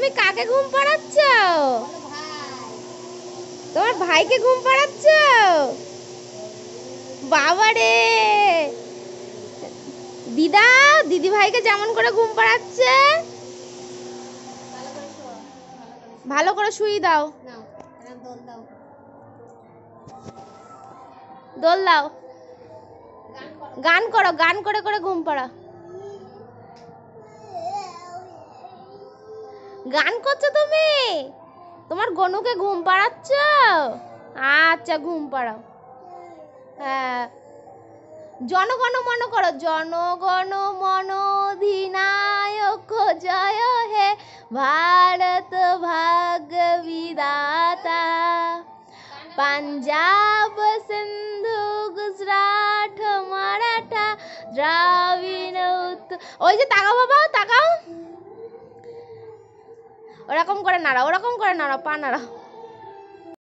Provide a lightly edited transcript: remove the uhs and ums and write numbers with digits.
তুমি কাকে ঘুম পাড়াচ্ছ? তোমার ভাইকে ঘুম পাড়াচ্ছ? বাবা রে, দিদা দিদি ভাইকে যেমন করে ঘুম পাড়াচ্ছে, ভালো করে শুই দাও। দোল দাও, গান করো, গান করে করে ঘুম পাড়া। গান করছো তুমি? তোমার গনুকে ঘুম পাড়াচ্ছ? আচ্ছা ঘুম পাড়াও। হ্যাঁ, জনগণ মন করো, জনগণ মন অধিনায়ক জয় হে ভারত ভাগ্য বিধাতা, পাঞ্জাব সিন্ধু গুজরাট মারাঠা দ্রাবিড় উত্তর। ওই যে তাকাও বাবা, তাকাও, ওরকম করে নাড়াও, ওরকম করে নাড়াও, পা নাড়াও।